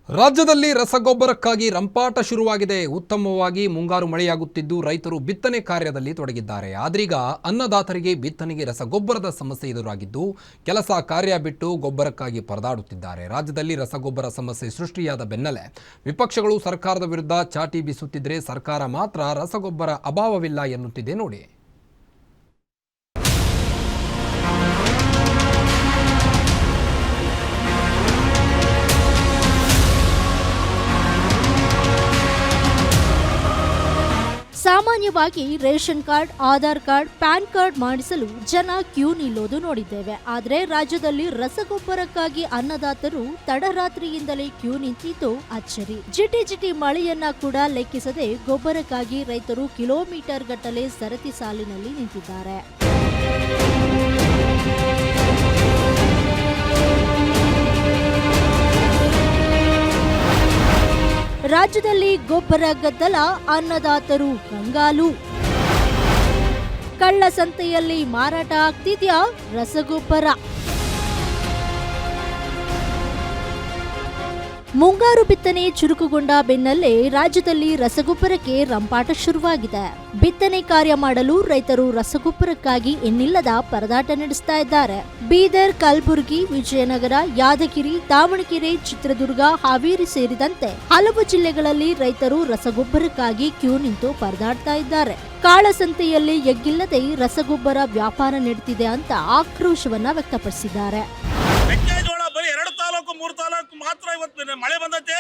ರಾಜ್ಯದಲ್ಲಿ ರಸಗೊಬ್ಬರಕ್ಕಾಗಿ ರಂಪಾಟ ಶುರುವಾಗಿದೆ. ಉತ್ತಮವಾಗಿ ಮುಂಗಾರು ಮಳೆಯಾಗುತ್ತಿದ್ದು ರೈತರು ಬಿತ್ತನೆ ಕಾರ್ಯದಲ್ಲಿ ತೊಡಗಿದ್ದಾರೆ. ಆದ್ರೀಗ ಅನ್ನದಾತರಿಗೆ ಬಿತ್ತನೆಗೆ ರಸಗೊಬ್ಬರದ ಸಮಸ್ಯೆ ಎದುರಾಗಿದ್ದು ಕೆಲಸ ಕಾರ್ಯ ಬಿಟ್ಟು ಗೊಬ್ಬರಕ್ಕಾಗಿ ಪರದಾಡುತ್ತಿದ್ದಾರೆ. ರಾಜ್ಯದಲ್ಲಿ ರಸಗೊಬ್ಬರ ಸಮಸ್ಯೆ ಸೃಷ್ಟಿಯಾದ ಬೆನ್ನಲ್ಲೇ ವಿಪಕ್ಷಗಳು ಸರ್ಕಾರದ ವಿರುದ್ಧ ಚಾಟಿ ಬೀಸುತ್ತಿದ್ದರೆ ಸರ್ಕಾರ ಮಾತ್ರ ರಸಗೊಬ್ಬರ ಅಭಾವವಿಲ್ಲ ಎನ್ನುತ್ತಿದೆ ನೋಡಿ. ಸಾಮಾನ್ಯವಾಗಿ ration card, Aadhaar card, PAN card ಮಾಡಿಸಲು ಜನ ಕ್ಯೂ ನಿಲ್ಲೋದು ನೋಡಿದ್ದೇವೆ. ಆದರೆ ರಾಜ್ಯದಲ್ಲಿ ರಸಗೊಬ್ಬರಕ್ಕಾಗಿ ಅನ್ನದಾತರು ತಡರಾತ್ರಿಯಿಂದಲೇ ಕ್ಯೂ ನಿಂತಿದ್ದು ಅಚ್ಚರಿ. ಜಿಟಿ ಮಳೆಯನ್ನ ಕೂಡ ಲೆಕ್ಕಿಸದೆ ಗೊಬ್ಬರಕ್ಕಾಗಿ ರೈತರು ಕಿಲೋಮೀಟರ್ ಗಟ್ಟಲೆ ಸರತಿ ಸಾಲಿನಲ್ಲಿ ನಿಂತಿದ್ದಾರೆ. ರಾಜ್ಯದಲ್ಲಿ ಗೊಬ್ಬರ ಗದ್ದಲ, ಅನ್ನದಾತರು ಕಂಗಾಲು. ಕಳ್ಳ ಸಂತೆಯಲ್ಲಿ ಮಾರಾಟ ಆಗ್ತಿದ್ಯಾ ರಸಗೊಬ್ಬರ? ಮುಂಗಾರು ಬಿತ್ತನೆ ಚುರುಕುಗೊಂಡ ಬೆನ್ನಲ್ಲೇ ರಾಜ್ಯದಲ್ಲಿ ರಸಗೊಬ್ಬರಕ್ಕೆ ರಂಪಾಟ ಶುರುವಾಗಿದೆ. ಬಿತ್ತನೆ ಕಾರ್ಯ ಮಾಡಲು ರೈತರು ರಸಗೊಬ್ಬರಕ್ಕಾಗಿ ಎನ್ನಿಲ್ಲದ ಪರದಾಟ ನಡೆಸ್ತಾ ಇದ್ದಾರೆ. ಬೀದರ್, ಕಲಬುರಗಿ, ವಿಜಯನಗರ, ಯಾದಗಿರಿ, ದಾವಣಗೆರೆ, ಚಿತ್ರದುರ್ಗ, ಹಾವೇರಿ ಸೇರಿದಂತೆ ಹಲವು ಜಿಲ್ಲೆಗಳಲ್ಲಿ ರೈತರು ರಸಗೊಬ್ಬರಕ್ಕಾಗಿ ಕ್ಯೂ ನಿಂತು ಪರದಾಡ್ತಾ ಇದ್ದಾರೆ. ಕಾಳಸಂತೆಯಲ್ಲಿ ಎಗ್ಗಿಲ್ಲದೆ ರಸಗೊಬ್ಬರ ವ್ಯಾಪಾರ ನಡೆದಿದೆ ಅಂತ ಆಕ್ರೋಶವನ್ನ ವ್ಯಕ್ತಪಡಿಸಿದ್ದಾರೆ. ಮೂರು ತಾಲೂಕು ಮಾತ್ರ ಇವತ್ತು ಮಳೆ ಬಂದೈತೆ.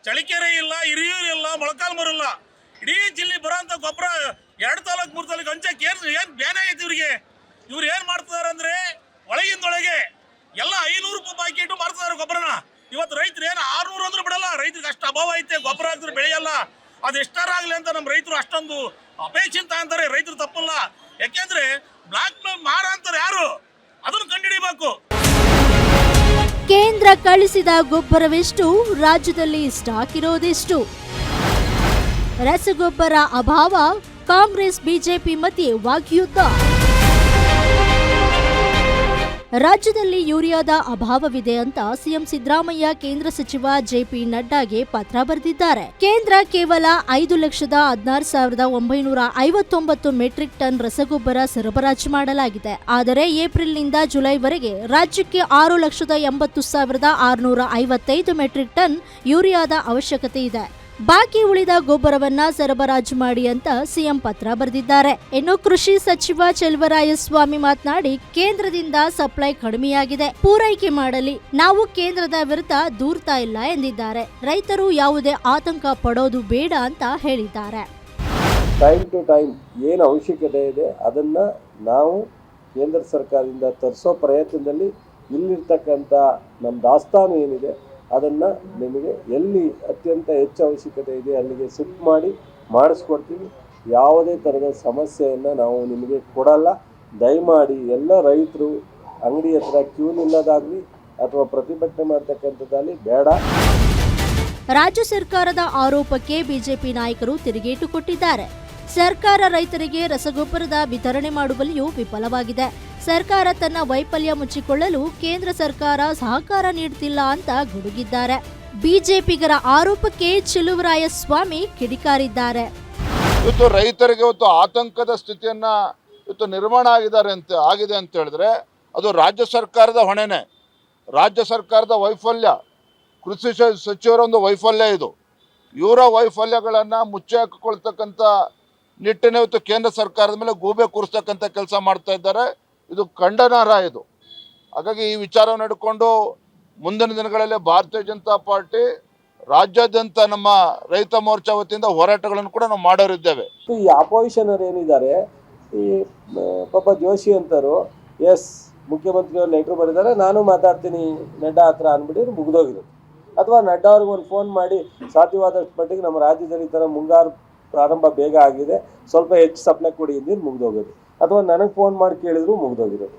ಚಳಿಕೆರೆ ಇಲ್ಲ, ಹಿರಿಯೂರು ಇಲ್ಲ, ಮೊಳಕಾಲ್ಮೂರು ಇಲ್ಲ. ಇಡೀ ಜಿಲ್ಲೆ ಬರೋಂಥ ಗೊಬ್ಬರ 2 ತಾಲೂಕು 3 ತಾಲೂಕು ಹಂಚಕ್ಕೆ ಏನು ಬೇನೆ ಐತಿ ಇವ್ರಿಗೆ. ಇವ್ರು ಏನು ಮಾಡ್ತಿದಾರೆ ಅಂದ್ರೆ ಒಳಗಿಂದೊಳಗೆ ಎಲ್ಲ 500 ರೂಪಾಯಿ ಪ್ಯಾಕೆಟ್ ಮಾರ್ತಿದಾರೆ ಗೊಬ್ಬರನ. ಇವತ್ತು ರೈತರು ಏನು 600 ಅಂದ್ರೆ ಬಿಡಲ್ಲ. ರೈತರಿಗೆ ಅಷ್ಟು ಅಭಾವ ಐತೆ. ಗೊಬ್ಬರ ಹಾಕಿದ್ರೆ ಬೆಳೆಯಲ್ಲ. ಅದು ಎಷ್ಟಾರಾಗಲಿ ಅಂತ ನಮ್ಮ ರೈತರು ಅಷ್ಟೊಂದು ಅಪೇಕ್ಷಿತ ಅಂತಾರೆ. ರೈತರು ತಪ್ಪಲ್ಲ. ಯಾಕೆಂದ್ರೆ ಬ್ಲಾಕ್ ಮಾರ ಅಂತಾರೆ ಯಾರು, ಅದನ್ನು ಕಂಡುಹಿಡಿಬೇಕು. ಕೇಂದ್ರ ಕಳಿಸಿದ ಗೊಬ್ಬರವೆಷ್ಟು, ರಾಜ್ಯದಲ್ಲಿ ಸ್ಟಾಕ್ ಇರೋದೆಷ್ಟು? ರಸಗೊಬ್ಬರ ಅಭಾವ, ಕಾಂಗ್ರೆಸ್ ಬಿಜೆಪಿ ಮಧ್ಯೆ ವಾಗ್ಯುದ್ಧ. ರಾಜ್ಯದಲ್ಲಿ ಯೂರಿಯಾದ ಅಭಾವವಿದೆ ಅಂತ ಸಿಎಂ ಸಿದ್ದರಾಮಯ್ಯ ಕೇಂದ್ರ ಸಚಿವ ಜೆಪಿ ನಡ್ಡಾಗೆ ಪತ್ರ ಬರೆದಿದ್ದಾರೆ. ಕೇಂದ್ರ ಕೇವಲ 5,16,959 ಮೆಟ್ರಿಕ್ ಟನ್ ರಸಗೊಬ್ಬರ ಸರಬರಾಜು ಮಾಡಲಾಗಿದೆ. ಆದರೆ ಏಪ್ರಿಲ್ನಿಂದ ಜುಲೈವರೆಗೆ ರಾಜ್ಯಕ್ಕೆ 6,80,655 ಮೆಟ್ರಿಕ್ ಟನ್ ಯೂರಿಯಾದ ಅವಶ್ಯಕತೆ ಇದೆ. ಬಾಕಿ ಉಳಿದ ಗೊಬ್ಬರವನ್ನ ಸರಬರಾಜು ಮಾಡಿ ಅಂತ ಸಿಎಂ ಪತ್ರ ಬರೆದಿದ್ದಾರೆ. ಇನ್ನು ಕೃಷಿ ಸಚಿವ ಚೆಲುವರಾಯಸ್ವಾಮಿ ಮಾತನಾಡಿ, ಕೇಂದ್ರದಿಂದ ಸಪ್ಲೈ ಕಡಿಮೆಯಾಗಿದೆ, ಪೂರೈಕೆ ಮಾಡಲಿ, ನಾವು ಕೇಂದ್ರದ ವಿರುದ್ಧ ದೂರ್ತಾ ಇಲ್ಲ ಎಂದಿದ್ದಾರೆ. ರೈತರು ಯಾವುದೇ ಆತಂಕ ಪಡೋದು ಬೇಡ ಅಂತ ಹೇಳಿದ್ದಾರೆ. ಟೈಮ್ ಟು ಟೈಮ್ ಏನು ಅವಶ್ಯಕತೆ ಇದೆ ಅದನ್ನ ನಾವು ಕೇಂದ್ರ ಸರ್ಕಾರದಿಂದ ತರಿಸೋ ಪ್ರಯತ್ನದಲ್ಲಿ ಇಲ್ಲಿರ್ತಕ್ಕಂಥ ನಮ್ಮ ದಾಸ್ತಾನು ಏನಿದೆ ಅದನ್ನು ನಿಮಗೆ ಎಲ್ಲಿ ಅತ್ಯಂತ ಹೆಚ್ಚು ಅವಶ್ಯಕತೆ ಇದೆ ಅಲ್ಲಿಗೆ ಶಿಫ್ಟ್ ಮಾಡಿ ಮಾಡಿಸ್ಕೊಡ್ತೀವಿ. ಯಾವುದೇ ಥರದ ಸಮಸ್ಯೆಯನ್ನು ನಾವು ನಿಮಗೆ ಕೊಡಲ್ಲ. ದಯಮಾಡಿ ಎಲ್ಲ ರೈತರು ಅಂಗಡಿ ಹತ್ರ ಕ್ಯೂ ನಿಲ್ಲೋದಾಗಲಿ ಅಥವಾ ಪ್ರತಿಭಟನೆ ಮಾಡ್ತಕ್ಕಂಥದ್ದಾಗಲಿ ಬೇಡ. ರಾಜ್ಯ ಸರ್ಕಾರದ ಆರೋಪಕ್ಕೆ ಬಿಜೆಪಿ ನಾಯಕರು ತಿರುಗೇಟು ಕೊಟ್ಟಿದ್ದಾರೆ. ಸರ್ಕಾರ ರೈತರಿಗೆ ರಸಗೊಬ್ಬರದ ವಿತರಣೆ ಮಾಡುವಲ್ಲಿಯೂ ವಿಫಲವಾಗಿದೆ. ಸರ್ಕಾರ ತನ್ನ ವೈಫಲ್ಯ ಮುಚ್ಚಿಕೊಳ್ಳಲು ಕೇಂದ್ರ ಸರ್ಕಾರ ಸಹಕಾರ ನೀಡುತ್ತಿಲ್ಲ ಅಂತ ಗುಡುಗಿದ್ದಾರೆ. ಬಿಜೆಪಿಗರ ಆರೋಪಕ್ಕೆ ಚೆಲುವರಾಯಸ್ವಾಮಿ ಕಿಡಿಕಾರಿದ್ದಾರೆ. ಇವತ್ತು ರೈತರಿಗೆ ಇವತ್ತು ಆತಂಕದ ಸ್ಥಿತಿಯನ್ನ ಇವತ್ತು ನಿರ್ಮಾಣ ಆಗಿದೆ ಅಂತ ಹೇಳಿದ್ರೆ ಅದು ರಾಜ್ಯ ಸರ್ಕಾರದ ಹೊಣೆನೆ. ರಾಜ್ಯ ಸರ್ಕಾರದ ವೈಫಲ್ಯ, ಕೃಷಿ ಸಚಿವರ ಒಂದು ವೈಫಲ್ಯ ಇದು. ಇವರ ವೈಫಲ್ಯಗಳನ್ನು ಮುಚ್ಚಿ ಹಾಕಿಕೊಳ್ತಕ್ಕಂಥ ನಿಟ್ಟಿನ ಇವತ್ತು ಕೇಂದ್ರ ಸರ್ಕಾರದ ಮೇಲೆ ಗೂಬೆ ಕೂರಿಸ್ತಕ್ಕಂಥ ಕೆಲಸ ಮಾಡ್ತಾ ಇದ್ದಾರೆ. ಇದು ಖಂಡನಾರ್ಹ ಇದು. ಹಾಗಾಗಿ ಈ ವಿಚಾರವನ್ನು ಹಿಡ್ಕೊಂಡು ಮುಂದಿನ ದಿನಗಳಲ್ಲಿ ಭಾರತೀಯ ಜನತಾ ಪಾರ್ಟಿ ರಾಜ್ಯಾದ್ಯಂತ ನಮ್ಮ ರೈತ ಮೋರ್ಚಾ ವತಿಯಿಂದ ಹೋರಾಟಗಳನ್ನು ಕೂಡ ನಾವು ಮಾಡೋರಿದ್ದೇವೆ. ಈ ಅಪೋಸಿಷನರ್ ಏನಿದ್ದಾರೆ, ಈ ಪಾಪ ಜೋಶಿ ಅಂತರು ಮುಖ್ಯಮಂತ್ರಿಯವರು ಲೆಟ್ರ್ ಬರೆದಿದ್ದಾರೆ, ನಾನು ಮಾತಾಡ್ತೀನಿ ನಡ್ಡಾ ಹತ್ರ ಅಂದ್ಬಿಟ್ಟು ಮುಗಿದೋಗಿರೋದು. ಅಥವಾ ನಡ್ಡಾ ಅವ್ರಿಗೆ ಒಂದು ಫೋನ್ ಮಾಡಿ ಸಾಧ್ಯವಾದಷ್ಟು ಮಟ್ಟಿಗೆ ನಮ್ಮ ರಾಜ್ಯದಲ್ಲಿ ಈ ಥರ ಮುಂಗಾರು ಪ್ರಾರಂಭ ಬೇಗ ಆಗಿದೆ, ಸ್ವಲ್ಪ ಹೆಚ್ಚು ಸಪ್ಲೈ ಕೊಡಿ ಅಂದಿದ್ದು ಮುಗಿದೋಗೋದು. ಅಥವಾ ನನಗೆ ಫೋನ್ ಮಾಡಿ ಕೇಳಿದ್ರು ಮುಗಿದೋಗಿರೋದು.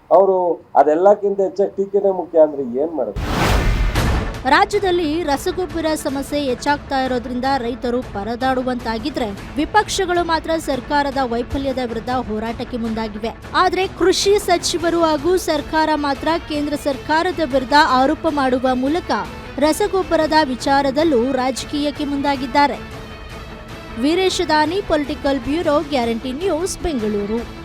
ಅವರು ಅದೆಲ್ಲಕ್ಕಿಂತ ಹೆಚ್ಚಾಗಿ ಟೀಕೆನೇ ಮುಖ್ಯ ಅಂದರೆ ಏನು ಮಾಡೋದು? ರಾಜ್ಯದಲ್ಲಿ ರಸಗೊಬ್ಬರ ಸಮಸ್ಯೆ ಹೆಚ್ಚಾಗ್ತಾ ಇರೋದ್ರಿಂದ ರೈತರು ಪರದಾಡುವಂತಾಗಿದ್ರೆ ವಿಪಕ್ಷಗಳು ಮಾತ್ರ ಸರ್ಕಾರದ ವೈಫಲ್ಯದ ವಿರುದ್ಧ ಹೋರಾಟಕ್ಕೆ ಮುಂದಾಗಿವೆ. ಆದರೆ ಕೃಷಿ ಸಚಿವರು ಹಾಗೂ ಸರ್ಕಾರ ಮಾತ್ರ ಕೇಂದ್ರ ಸರ್ಕಾರದ ವಿರುದ್ಧ ಆರೋಪ ಮಾಡುವ ಮೂಲಕ ರಸಗೊಬ್ಬರದ ವಿಚಾರದಲ್ಲೂ ರಾಜಕೀಯಕ್ಕೆ ಮುಂದಾಗಿದ್ದಾರೆ. ವೀರೇಶ ದಾನಿ, political bureau, guarantee news, Bengaluru.